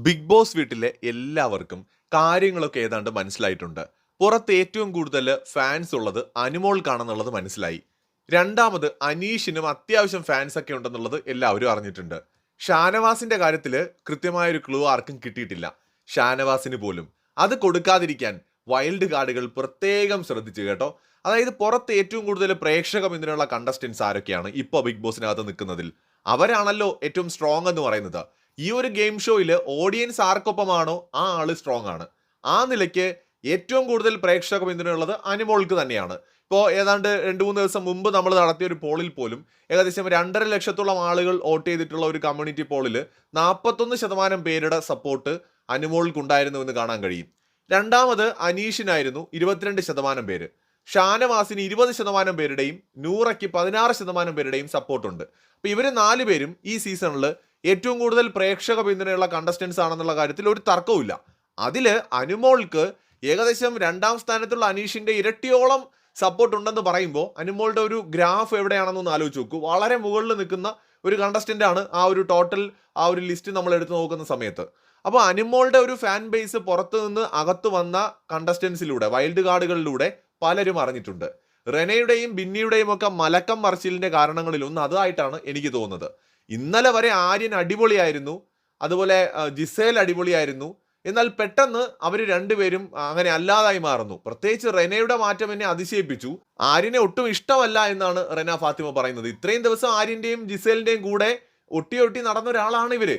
Big boss വീട്ടിലെ എല്ലാവർക്കും കാര്യങ്ങളൊക്കെ ഏതാണ്ട് മനസ്സിലായിട്ടുണ്ട്. പുറത്ത് ഏറ്റവും കൂടുതൽ ഫാൻസ് ഉള്ളത് അനുമോൾക്കാണെന്നുള്ളത് മനസ്സിലായി. രണ്ടാമത് അനീഷിനും അത്യാവശ്യം ഫാൻസ് ഒക്കെ ഉണ്ടെന്നുള്ളത് എല്ലാവരും അറിഞ്ഞിട്ടുണ്ട്. ഷാനവാസിന്റെ കാര്യത്തിൽ കൃത്യമായൊരു ക്ലൂ ആർക്കും കിട്ടിയിട്ടില്ല. ഷാനവാസിന് പോലും അത് കൊടുക്കാതിരിക്കാൻ വൈൽഡ് കാർഡുകൾ പ്രത്യേകം ശ്രദ്ധിച്ചു കേട്ടോ. അതായത് പുറത്ത് ഏറ്റവും കൂടുതൽ പ്രേക്ഷക പിന്തുണയുള്ള കണ്ടസ്റ്റൻസ് ആരൊക്കെയാണ് ഇപ്പോൾ ബിഗ് ബോസിനകത്ത് നിൽക്കുന്നതിൽ അവരാണല്ലോ ഏറ്റവും സ്ട്രോങ് എന്ന് പറയുന്നത്. ഈ ഒരു ഗെയിം ഷോയിൽ ഓഡിയൻസ് ആർക്കൊപ്പമാണോ ആ ആള് സ്ട്രോങ് ആണ്. ആ നിലയ്ക്ക് ഏറ്റവും കൂടുതൽ പ്രേക്ഷക പിന്തുണയുള്ളത് അനുമോൾക്ക് തന്നെയാണ്. ഇപ്പോൾ ഏതാണ്ട് 2-3 ദിവസം മുമ്പ് നമ്മൾ നടത്തിയ ഒരു പോളിൽ പോലും ഏകദേശം 2.5 ലക്ഷത്തോളം ആളുകൾ വോട്ട് ചെയ്തിട്ടുള്ള ഒരു കമ്മ്യൂണിറ്റി പോളിൽ 41% പേരുടെ സപ്പോർട്ട് അനുമോൾക്കുണ്ടായിരുന്നു എന്ന് കാണാൻ കഴിയും. രണ്ടാമത് അനീഷിനായിരുന്നു 22% പേര്. ഷാനവാസിന് 20% പേരുടെയും നൂറയ്ക്ക് 16% പേരുടെയും സപ്പോർട്ടുണ്ട്. അപ്പൊ ഇവര് 4 പേരും ഈ സീസണിൽ ഏറ്റവും കൂടുതൽ പ്രേക്ഷക പിന്തുണയുള്ള കണ്ടസ്റ്റൻസ് ആണെന്നുള്ള കാര്യത്തിൽ ഒരു തർക്കവുമില്ല. അതില് അനുമോൾക്ക് ഏകദേശം 2ാം സ്ഥാനത്തുള്ള അനീഷിന്റെ ഇരട്ടിയോളം സപ്പോർട്ട് ഉണ്ടെന്ന് പറയുമ്പോൾ അനുമോളുടെ ഒരു ഗ്രാഫ് എവിടെയാണെന്നൊന്ന് ആലോചിച്ച് നോക്കൂ. വളരെ മുകളിൽ നിൽക്കുന്ന ഒരു കണ്ടസ്റ്റന്റ് ആണ് ആ ഒരു ടോട്ടൽ ആ ഒരു ലിസ്റ്റ് നമ്മൾ എടുത്തു നോക്കുന്ന സമയത്ത്. അപ്പോൾ അനുമോളുടെ ഒരു ഫാൻ ബേസ് പുറത്തു നിന്ന് അകത്ത് വന്ന കണ്ടസ്റ്റൻസിലൂടെ വൈൽഡ് കാർഡുകളിലൂടെ പലരും അറിഞ്ഞിട്ടുണ്ട്. റെനയുടെയും ബിന്നിയുടെയും ഒക്കെ മലക്കം മറിച്ചിലിന്റെ കാരണങ്ങളിലൊന്ന് അതായിട്ടാണ് എനിക്ക് തോന്നുന്നത്. ഇന്നലെ വരെ ആര്യൻ അടിപൊളിയായിരുന്നു, അതുപോലെ ജിസേൽ അടിപൊളിയായിരുന്നു. എന്നാൽ പെട്ടെന്ന് അവർ രണ്ടുപേരും അങ്ങനെ അല്ലാതായി മാറുന്നു. പ്രത്യേകിച്ച് റെനയുടെ മാറ്റം എന്നെ അതിശയിപ്പിച്ചു. ആര്യനെ ഒട്ടും ഇഷ്ടമല്ല എന്നാണ് റെന ഫാത്തിമ പറയുന്നത്. ഇത്രയും ദിവസം ആര്യന്റെയും ജിസേലിന്റെയും കൂടെ ഒട്ടി നടന്ന ഒരാളാണ് ഇവര്.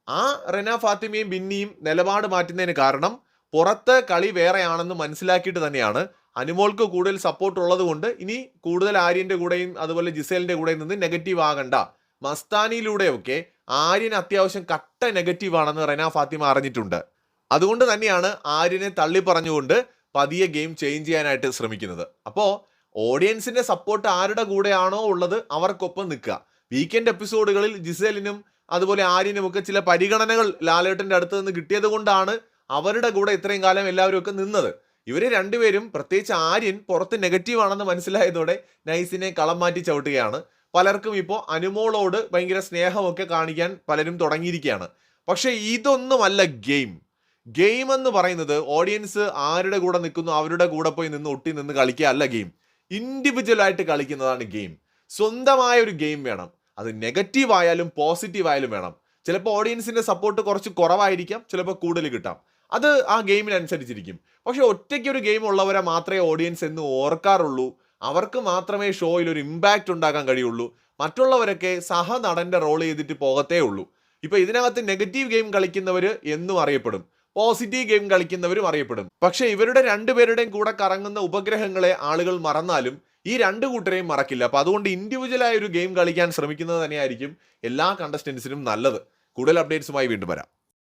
ആ റെന ഫാത്തിമയും ബിന്നിയും നിലപാട് മാറ്റുന്നതിന് കാരണം പുറത്ത് കളി വേറെയാണെന്ന് മനസ്സിലാക്കിയിട്ട് തന്നെയാണ്. അനുമോൾക്ക് കൂടുതൽ സപ്പോർട്ട് ഉള്ളത് കൊണ്ട് ഇനി കൂടുതൽ ആര്യന്റെ കൂടെയും അതുപോലെ ജിസേലിന്റെ കൂടെയും നിന്ന് നെഗറ്റീവ് ആകണ്ട. മസ്താനിയിലൂടെയൊക്കെ ആര്യൻ അത്യാവശ്യം കട്ട നെഗറ്റീവ് ആണെന്ന് റെന ഫാത്തിമ അറിഞ്ഞിട്ടുണ്ട്. അതുകൊണ്ട് തന്നെയാണ് ആര്യനെ തള്ളി പറഞ്ഞുകൊണ്ട് പതിയെ ഗെയിം ചേഞ്ച് ചെയ്യാനായിട്ട് ശ്രമിക്കുന്നത്. അപ്പോൾ ഓഡിയൻസിന്റെ സപ്പോർട്ട് ആരുടെ കൂടെയാണോ ഉള്ളത് അവർക്കൊപ്പം നിൽക്കുക. വീക്കെൻഡ് എപ്പിസോഡുകളിൽ ജിസേലിനും അതുപോലെ ആര്യനും ഒക്കെ ചില പരിഗണനകൾ ലാലേട്ടന്റെ അടുത്ത് നിന്ന് കിട്ടിയത് കൊണ്ടാണ് അവരുടെ കൂടെ ഇത്രയും കാലം എല്ലാവരും ഒക്കെ നിന്നത്. ഇവര് രണ്ടുപേരും, പ്രത്യേകിച്ച് ആര്യൻ പുറത്ത് നെഗറ്റീവ് ആണെന്ന് മനസ്സിലായതോടെ നൈസിനെ കളം മാറ്റി ചവിട്ടുകയാണ്. പലർക്കും ഇപ്പോൾ അനുമോളോട് ഭയങ്കര സ്നേഹമൊക്കെ കാണിക്കാൻ പലരും തുടങ്ങിയിരിക്കുകയാണ്. പക്ഷെ ഇതൊന്നുമല്ല ഗെയിം. ഗെയിം എന്ന് പറയുന്നത് ഓഡിയൻസ് ആരുടെ കൂടെ നിൽക്കുന്നു അവരുടെ കൂടെ പോയി നിന്ന് ഒട്ടി നിന്ന് കളിക്കുക അല്ല ഗെയിം. ഇൻഡിവിജ്വൽ ആയിട്ട് കളിക്കുന്നതാണ് ഗെയിം. സ്വന്തമായ ഒരു ഗെയിം വേണം. അത് നെഗറ്റീവ് ആയാലും പോസിറ്റീവ് ആയാലും വേണം. ചിലപ്പോൾ ഓഡിയൻസിന്റെ സപ്പോർട്ട് കുറച്ച് കുറവായിരിക്കാം, ചിലപ്പോൾ കൂടുതൽ കിട്ടാം. അത് ആ ഗെയിമിനനുസരിച്ചിരിക്കും. പക്ഷെ ഒറ്റയ്ക്ക് ഒരു ഗെയിം ഉള്ളവരെ മാത്രമേ ഓഡിയൻസ് എന്ന് ഓർക്കാറുള്ളൂ. അവർക്ക് മാത്രമേ ഷോയിൽ ഒരു ഇമ്പാക്റ്റ് ഉണ്ടാക്കാൻ കഴിയുള്ളൂ. മറ്റുള്ളവരൊക്കെ സഹനടന്റെ റോൾ ചെയ്തിട്ട് പോകത്തേ ഉള്ളൂ. ഇപ്പൊ ഇതിനകത്ത് നെഗറ്റീവ് ഗെയിം കളിക്കുന്നവർ എന്നും അറിയപ്പെടും, പോസിറ്റീവ് ഗെയിം കളിക്കുന്നവരും അറിയപ്പെടും. പക്ഷെ ഇവരുടെ രണ്ടുപേരുടെയും കൂടെ കറങ്ങുന്ന ഉപഗ്രഹങ്ങളെ ആളുകൾ മറന്നാലും ഈ രണ്ടു കൂട്ടരെയും മറക്കില്ല. അപ്പൊ അതുകൊണ്ട് ഇൻഡിവിജ്വലായ ഒരു ഗെയിം കളിക്കാൻ ശ്രമിക്കുന്നത് തന്നെയായിരിക്കും എല്ലാ കണ്ടസ്റ്റൻസിനും നല്ലത്. കൂടുതൽ അപ്ഡേറ്റ്സുമായി വീണ്ടും വരാം.